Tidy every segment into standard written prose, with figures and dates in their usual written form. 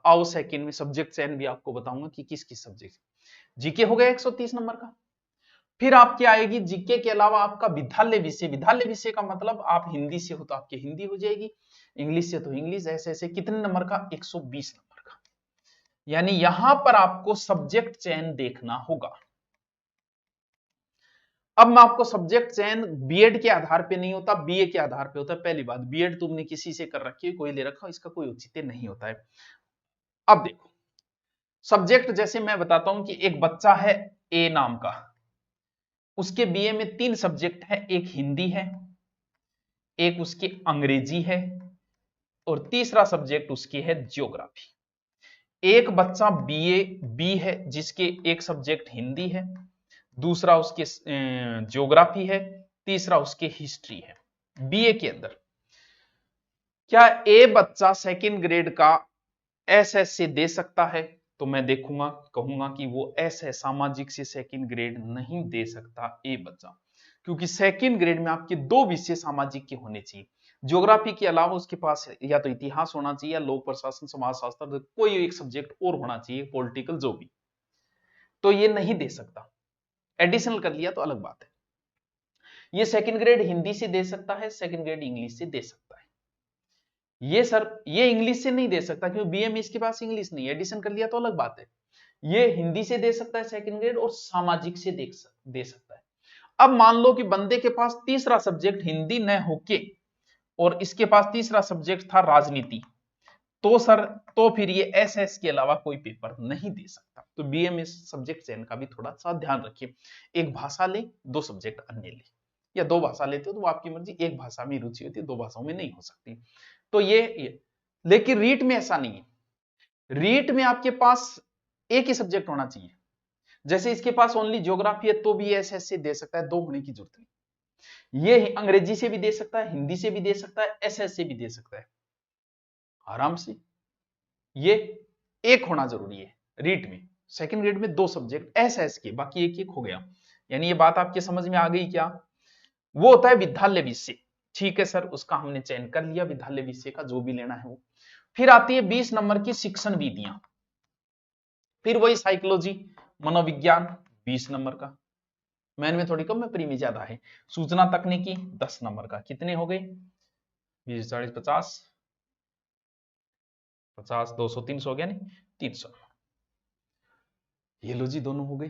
आओ सेकंड में सब्जेक्ट चयन भी आपको बताऊंगा कि किस किस सब्जेक्ट। जीके हो गया 130 नंबर का। फिर आपकी आएगी जीके के अलावा आपका विद्यालय विषय। विद्यालय विषय का मतलब आप हिंदी से हो तो आपकी हिंदी हो जाएगी, इंग्लिश से तो इंग्लिश, ऐसे ऐसे कितने नंबर का 120 नंबर का। यानी यहां पर आपको सब्जेक्ट चयन देखना होगा। अब मैं आपको सब्जेक्ट चयन बीएड के आधार पे नहीं होता, बीए के आधार पे होता है। पहली बात, बीएड तुमने किसी से कर रखी है, कोई ले रखा, इसका कोई औचित्य नहीं होता है। अब देखो सब्जेक्ट, जैसे मैं बताता हूं कि एक बच्चा है ए नाम का, उसके बीए में 3 सब्जेक्ट है, एक हिंदी है, एक उसकी अंग्रेजी है, और तीसरा सब्जेक्ट उसकी है ज्योग्राफी। एक बच्चा बीए बी है जिसके एक सब्जेक्ट हिंदी है, दूसरा उसके ज्योग्राफी है, तीसरा उसके हिस्ट्री है। बीए के अंदर क्या ए बच्चा सेकंड ग्रेड का एसएस दे सकता है? तो मैं देखूंगा, कहूंगा कि वो ऐसे सामाजिक से सेकंड ग्रेड नहीं दे सकता ए बच्चा, क्योंकि सेकंड ग्रेड में आपके 2 विषय सामाजिक के होने चाहिए। ज्योग्राफी के अलावा उसके पास या तो इतिहास होना चाहिए या लोक प्रशासन समाजशास्त्र, कोई एक सब्जेक्ट और होना चाहिए, पॉलिटिकल जो भी, तो ये नहीं दे सकता। एडिशनल कर लिया तो अलग बात है। ये सेकंड ग्रेड हिंदी से दे सकता है, सेकंड ग्रेड इंग्लिश से दे सकता है। ये सर ये इंग्लिश से नहीं दे सकता क्योंकि बीए में इसके पास इंग्लिश नहीं है, एडिशन कर लिया तो अलग बात है। ये हिंदी से दे सकता है सेकंड ग्रेड, और सामाजिक से दे सकता है। अब मान लो कि बंदे के पास तीसरा सब्जेक्ट हिंदी न होके और इसके पास तीसरा सब्जेक्ट था राजनीति, तो सर तो फिर ये एसएस के अलावा कोई पेपर नहीं दे सकता। तो बीए में सब्जेक्ट चयन का भी थोड़ा सा ध्यान रखिए। एक भाषा ले, 2 सब्जेक्ट अन्य ले, या 2 भाषा लेते हो तो वो आपकी मर्जी, एक भाषा में रुचि होती है, 2 भाषाओं में नहीं हो सकती। तो ये लेकिन रीट में ऐसा नहीं है। रीट में आपके पास एक ही सब्जेक्ट होना चाहिए। जैसे इसके पास ओनली ज्योग्राफी है तो भी एसएस से दे सकता है, 2 होने की जरूरत नहीं। ये अंग्रेजी से भी दे सकता है, हिंदी से भी दे सकता है, एसएस से भी दे सकता है आराम से। ये एक होना जरूरी है रीट में। सेकंड ग्रेड में 2 सब्जेक्ट एसएस के, बाकी एक एक हो गया। यानी ये बात आपके समझ में आ गई क्या? वो होता है विद्यालय विषय। ठीक है सर, उसका हमने चयन कर लिया, विद्यालय विषय का जो भी लेना है वो। फिर आती है 20 नंबर की शिक्षण विधियां। फिर वही साइकोलॉजी, मनोविज्ञान 20 नंबर का। मैन में थोड़ी कम है, प्री में ज्यादा है। सूचना तकनीकी 10 नंबर का। कितने हो गए? 20 40 50 50 200 300 हो गया नहीं, 300। ये लो जी, दोनों हो गई।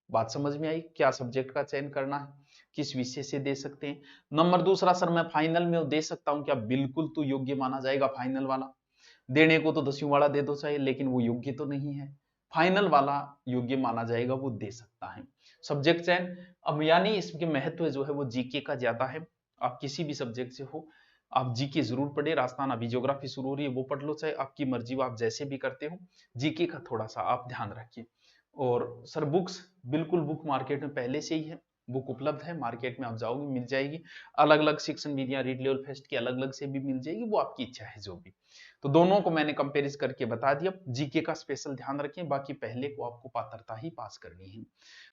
बात समझ में आई? क्या सब्जेक्ट का चयन करना है, किस विषय से दे सकते हैं। नंबर दूसरा, सर मैं फाइनल में दे सकता हूं क्या? बिल्कुल, तो योग्य माना जाएगा फाइनल वाला। देने को तो 10वीं वाला दे दो चाहिए, लेकिन वो योग्य तो नहीं है। फाइनल वाला योग्य माना जाएगा, वो दे सकता है सब्जेक्ट चयन। अब यानी इसके महत्व जो है वो जीके का ज्यादा है। आप किसी भी सब्जेक्ट से हो, आप जीके जरूर पढ़े। राजस्थान अभी ज्योग्राफी शुरू हो रही है, वो पढ़ लो, चाहे आपकी मर्जी, आप जैसे भी करते हो। जीके का थोड़ा सा आप ध्यान रखिए। और सर बुक्स, बिल्कुल बुक मार्केट में पहले से ही है, बुक उपलब्ध है मार्केट में, आप जाओगे मिल जाएगी। अलग अलग शिक्षण विधियां रीड लेवल फेस्ट की अलग अलग से भी मिल जाएगी, वो आपकी इच्छा है जो भी। तो दोनों को मैंने कंपेरिज करके बता दिया। जीके का स्पेशल ध्यान रखें, बाकी पहले को आपको पात्रता ही पास करनी है।